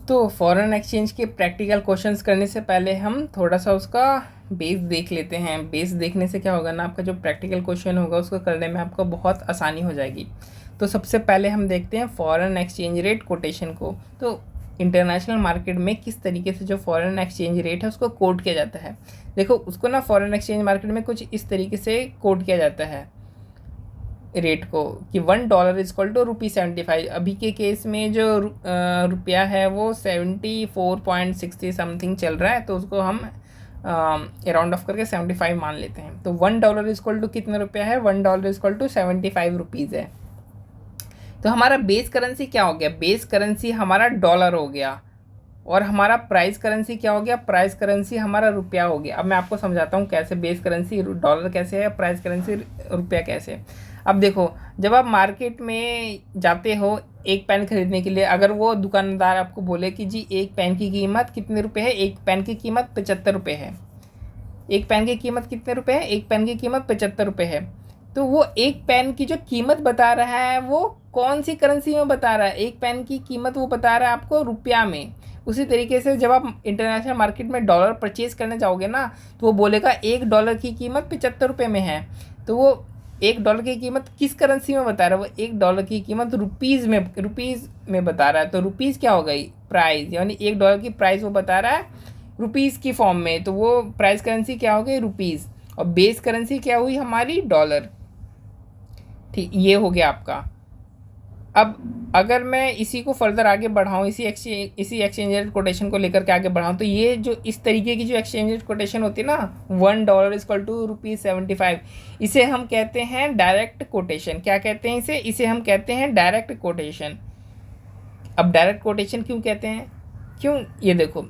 तो foreign exchange के practical questions करने से पहले हम थोड़ा सा उसका बेस देख लेते हैं। बेस देखने से क्या होगा ना, आपका जो प्रैक्टिकल क्वेश्चन होगा उसको करने में आपको बहुत आसानी हो जाएगी। तो सबसे पहले हम देखते हैं फॉरेन एक्सचेंज रेट कोटेशन को। तो इंटरनेशनल मार्केट में किस तरीके से जो फॉरेन एक्सचेंज रेट है उसको कोट किया जाता है। देखो उसको ना फॉरेन एक्सचेंज मार्केट में कुछ इस तरीके से कोट किया जाता है रेट को कि $1 इज इक्वल टू ₹75। अभी के केस में जो रुपया है वो 74.60 समथिंग चल रहा है, तो उसको हम राउंड ऑफ करके 75 मान लेते हैं। तो $1 इज इक्वल टू कितना रुपया है, $1 इज इक्वल टू 75 रुपीज़ है। तो हमारा बेस करेंसी क्या हो गया, बेस करेंसी हमारा डॉलर हो गया, और हमारा प्राइस करेंसी क्या हो गया, प्राइस करेंसी हमारा रुपया हो गया। अब मैं आपको समझाता हूँ कैसे बेस करेंसी डॉलर कैसे है, प्राइस करेंसी रुपया कैसे है। अब देखो, जब आप मार्केट में जाते हो एक पेन खरीदने के लिए, अगर वो दुकानदार आपको बोले कि जी एक पेन की कीमत कितने रुपए है, एक पेन की कीमत 75 रुपये है, एक पेन की कीमत कितने रुपए है, एक पेन की कीमत 75 रुपये है, तो वो एक पेन की जो कीमत बता रहा है वो कौन सी करेंसी में बता रहा है, एक पेन की कीमत वो बता रहा है आपको रुपया में। उसी तरीके से जब आप इंटरनेशनल मार्केट में डॉलर परचेज करने जाओगे ना, तो वो बोलेगा $1 की कीमत 75 रुपये में है। तो वो $1 की कीमत किस करेंसी में बता रहा है, वो $1 की कीमत रुपीज़ में बता रहा है। तो रुपीज़ क्या हो गई, प्राइस, यानी $1 की प्राइस वो बता रहा है रुपीज़ की फॉर्म में, तो वो प्राइस करेंसी क्या हो गई, रुपीज़। और बेस करेंसी क्या हुई हमारी, डॉलर। ठीक, ये हो गया आपका। अब अगर मैं इसी को फर्दर आगे बढ़ाऊँ, इसी एक्सचेंज रेट कोटेशन को लेकर के आगे बढ़ाऊँ, तो ये जो इस तरीके की जो एक्सचेंज रेट कोटेशन होती है ना, $1 इज इक्वल टू ₹75, इसे हम कहते हैं डायरेक्ट कोटेशन। क्या कहते हैं इसे हम कहते हैं डायरेक्ट कोटेशन। अब डायरेक्ट कोटेशन क्यों कहते हैं, क्यों, ये देखो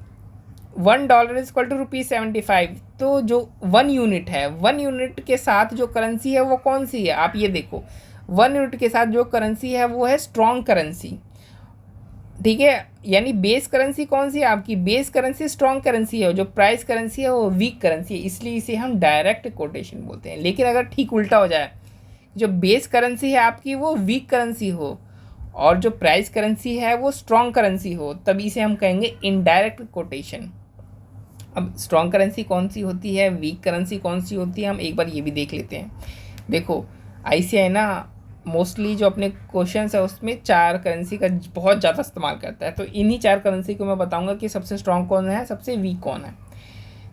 $1 इज इक्वल टू ₹75, तो जो 1 यूनिट है, 1 यूनिट के साथ जो करेंसी है वो कौन सी है, आप ये देखो 1 यूनिट के साथ जो करेंसी है वो है स्ट्रॉन्ग करेंसी। ठीक है, यानी बेस करेंसी कौन सी है आपकी, बेस करेंसी स्ट्रॉन्ग करेंसी है, जो प्राइस करेंसी है वो वीक करेंसी है, इसलिए इसे हम डायरेक्ट कोटेशन बोलते हैं। लेकिन अगर ठीक उल्टा हो जाए, जो बेस करेंसी है आपकी वो वीक करेंसी हो और जो प्राइस करेंसी है वो स्ट्रॉन्ग करेंसी हो, तब इसे हम कहेंगे इनडायरेक्ट कोटेशन। अब स्ट्रॉन्ग करेंसी कौन सी होती है, वीक करेंसी कौन सी होती है, हम एक बार ये भी देख लेते हैं। देखो ICAI ना मोस्टली जो अपने क्वेश्चंस है उसमें 4 करेंसी का बहुत ज़्यादा इस्तेमाल करता है, तो इन्हीं 4 करेंसी को मैं बताऊंगा कि सबसे स्ट्रॉन्ग कौन है, सबसे वीक कौन है।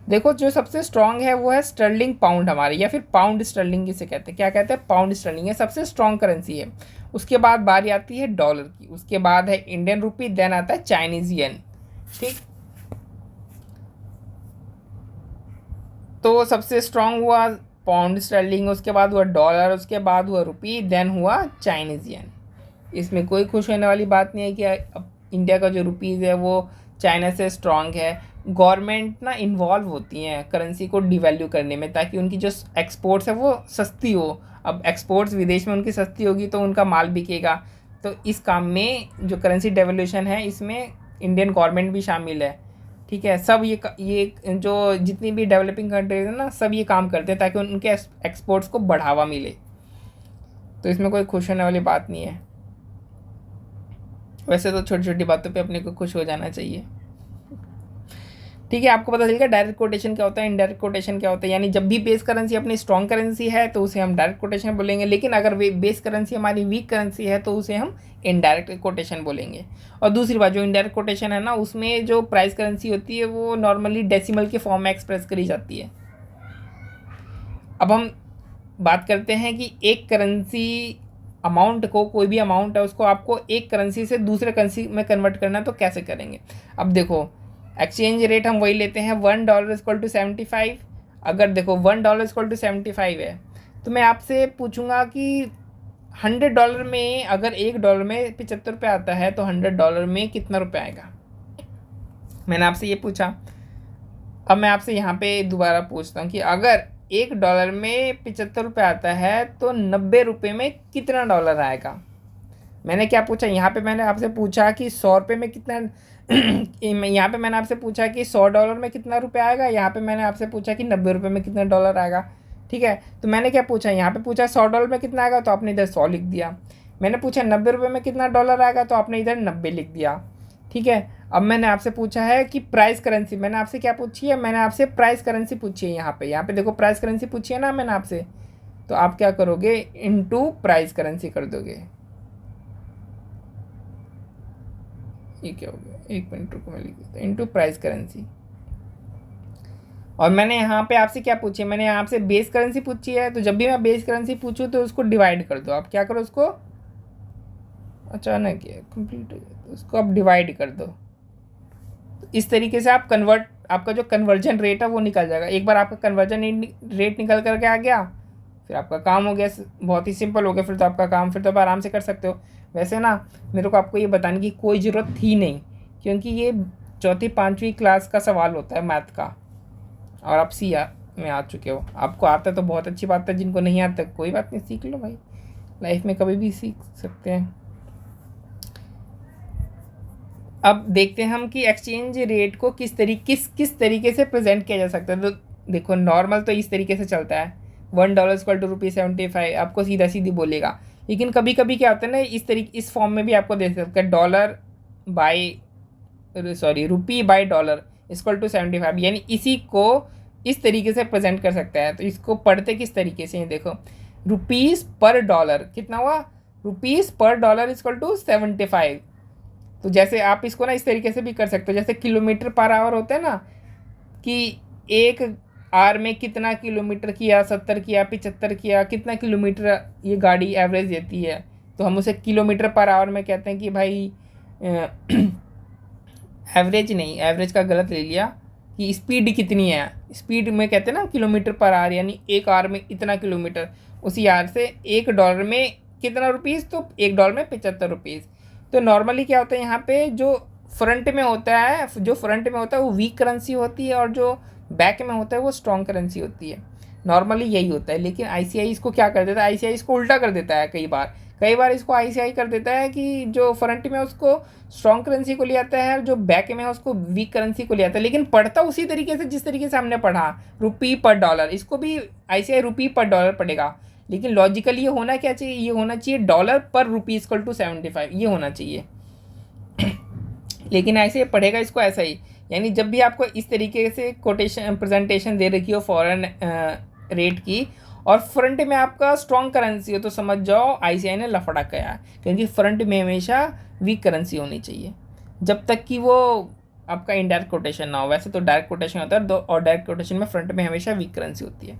देखो जो सबसे स्ट्रॉन्ग है वो है स्टर्लिंग पाउंड हमारे, या फिर पाउंड स्टर्लिंग जिसे कहते हैं, क्या कहते हैं, पाउंड स्टर्लिंग, ये सबसे स्ट्रॉन्ग करेंसी है। उसके बाद बारी आती है डॉलर की, उसके बाद है इंडियन रुपी, देन आता है चाइनीज़ येन। ठीक, तो सबसे स्ट्रॉन्ग हुआ पाउंड स्टर्लिंग, उसके बाद हुआ डॉलर, उसके बाद हुआ रुपी, देन हुआ चाइनीज़ येन। इसमें कोई खुश होने वाली बात नहीं है कि अब इंडिया का जो रुपीज़ है वो चाइना से स्ट्रॉन्ग है। गवर्नमेंट ना इन्वॉल्व होती हैं करेंसी को डिवैल्यू करने में, ताकि उनकी जो एक्सपोर्ट्स है वो सस्ती हो। अब एक्सपोर्ट्स विदेश में उनकी सस्ती होगी तो उनका माल बिकेगा, तो इस काम में जो करेंसी डेवल्यूशन है इसमें इंडियन गवर्नमेंट भी शामिल है। ठीक है, सब ये जो जितनी भी डेवलपिंग कंट्रीज है ना, सब ये काम करते हैं ताकि उनके एक्सपोर्ट्स को बढ़ावा मिले। तो इसमें कोई खुश होने वाली बात नहीं है। वैसे तो छोटी छोटी बातों पे अपने को खुश हो जाना चाहिए। ठीक है, आपको पता चल गया डायरेक्ट कोटेशन क्या होता है, इनडायरेक्ट कोटेशन क्या होता है। यानी जब भी बेस करेंसी अपनी स्ट्रॉन्ग करेंसी है तो उसे हम डायरेक्ट कोटेशन बोलेंगे, लेकिन अगर बेस करेंसी हमारी वीक करेंसी है तो उसे हम इनडायरेक्ट कोटेशन बोलेंगे। और दूसरी बात, जो इनडायरेक्ट कोटेशन है ना, उसमें जो प्राइस करेंसी होती है वो नॉर्मली डेसिमल के फॉर्म में एक्सप्रेस करी जाती है। अब हम बात करते हैं कि एक करेंसी अमाउंट को, कोई भी अमाउंट है उसको आपको एक करेंसी से दूसरे करेंसी में कन्वर्ट करना है तो कैसे करेंगे। अब देखो एक्सचेंज रेट हम वही लेते हैं, $1 इक्वल टू 75। अगर देखो $1 इक्वल टू 75 है, तो मैं आपसे पूछूंगा कि $100 में, अगर $1 में 75 रुपये आता है तो $100 में कितना रुपये आएगा, मैंने आपसे ये पूछा। अब मैं आपसे यहाँ पे दोबारा पूछता हूँ कि अगर $1 में 75 रुपये आता है तो 90 रुपये में कितना डॉलर आएगा। मैंने क्या पूछा यहाँ पे, मैंने आपसे पूछा कि 100 रुपये में कितना यहाँ पे मैंने आपसे पूछा कि $100 में कितना रुपया आएगा, यहाँ पे मैंने आपसे पूछा कि 90 रुपये में कितना डॉलर आएगा। ठीक है, तो मैंने क्या पूछा, यहाँ पे पूछा $100 में कितना आएगा तो आपने इधर 100 लिख दिया। मैंने पूछा 90 रुपये में कितना डॉलर आएगा तो आपने इधर 90 लिख दिया। ठीक है। अब मैंने आपसे पूछा है कि प्राइस करेंसी, मैंने आपसे क्या पूछी है, मैंने आपसे प्राइस करेंसी पूछी है। यहाँ पे देखो प्राइस करेंसी पूछी है ना मैंने आपसे, तो आप क्या करोगे, इनटू प्राइस करेंसी कर दोगे। ये क्या हो गया, 1 मिनट रुको मैं लिख देता हूँ, इनटू प्राइस करेंसी। और मैंने यहाँ पे आपसे क्या पूछी, मैंने आपसे बेस करेंसी पूछी है, तो जब भी मैं बेस करेंसी पूछूँ तो उसको डिवाइड कर दो। आप क्या करो, उसको अचानक ये कंप्लीट हो जाए तो उसको आप डिवाइड कर दो। तो इस तरीके से आप कन्वर्ट, आपका जो कन्वर्जन रेट है वो निकल जाएगा। एक बार आपका कन्वर्जन रेट निकल करके आ गया, फिर आपका काम हो गया, बहुत ही सिंपल हो गया। फिर तो आपका काम फिर तो आप आराम से कर सकते हो। वैसे ना मेरे को आपको ये बताने की कोई ज़रूरत थी नहीं, क्योंकि ये चौथी पाँचवीं क्लास का सवाल होता है मैथ का, और आप सी में आ चुके हो। आपको आता तो बहुत अच्छी बात है, जिनको नहीं आता कोई बात नहीं, सीख लो भाई, लाइफ में कभी भी सीख सकते हैं। अब देखते हैं हम कि एक्सचेंज रेट को किस तरीके से प्रेजेंट किया जा सकता है। तो देखो नॉर्मल तो इस तरीके से चलता है, $1 इक्वल टू ₹75, आपको सीधा सीधी बोलेगा। लेकिन कभी कभी क्या होता है ना, इस फॉर्म में भी आपको दे सकता है, रुपी बाई डॉलर इक्वल टू 75, यानी इसी को इस तरीके से प्रेजेंट कर सकता है। तो इसको पढ़ते किस तरीके से, देखो रुपीज़ पर डॉलर कितना हुआ, रुपीज़ पर डॉलर इक्वल टू 75। तो जैसे आप इसको ना इस तरीके से भी कर सकते हो, जैसे किलोमीटर पर आवर होता है ना, कि एक आर में कितना किलोमीटर किया, 70 किया, 75 किया, कितना किलोमीटर ये गाड़ी एवरेज देती है, तो हम उसे किलोमीटर पर आवर में कहते हैं कि भाई एवरेज नहीं, एवरेज का गलत ले लिया, कि स्पीड कितनी है, स्पीड में कहते हैं ना किलोमीटर पर आवर, यानी एक आर में इतना किलोमीटर, उसी आर से $1 में कितना रुपीज़, तो $1 में 75 रुपीज़। तो नॉर्मली क्या होता है, यहाँ पे जो फ्रंट में होता है, वो वीक करेंसी होती है, और जो बैक में होता है वो स्ट्रॉन्ग करेंसी होती है। नॉर्मली यही होता है। लेकिन आईसीआई इसको क्या कर देता है, आईसीआई इसको उल्टा कर देता है। कई बार इसको आईसीआई कर देता है कि जो फ्रंट में उसको स्ट्रॉन्ग करेंसी को ले आता है, और जो बैक में है उसको वीक करेंसी को ले आता है। लेकिन पढ़ता उसी तरीके से जिस तरीके से हमने पढ़ा, रुपी पर डॉलर, इसको भी आईसीआई रुपी पर डॉलर पड़ेगा। लेकिन लॉजिकली ये होना क्या चाहिए, ये होना चाहिए डॉलर पर रुपी इक्वल टू 75, ये होना चाहिए। लेकिन ऐसे पढ़ेगा इसको ऐसा ही, यानी जब भी आपको इस तरीके से कोटेशन प्रेजेंटेशन दे रखी हो फॉरेन रेट की, और फ्रंट में आपका स्ट्रॉन्ग करेंसी हो, तो समझ जाओ आईसीआई ने लफड़ा किया, क्योंकि फ्रंट में हमेशा वीक करेंसी होनी चाहिए, जब तक कि वो आपका इनडायरेक्ट कोटेशन ना हो। वैसे तो डायरेक्ट कोटेशन होता है, और डायरेक्ट कोटेशन में फ्रंट में हमेशा वीक करेंसी होती है।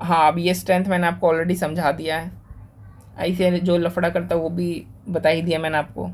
हाँ, अब ये स्ट्रेंथ मैंने आपको ऑलरेडी समझा दिया है, आईसीआई जो लफड़ा करता है वो भी बता ही दिया मैंने आपको।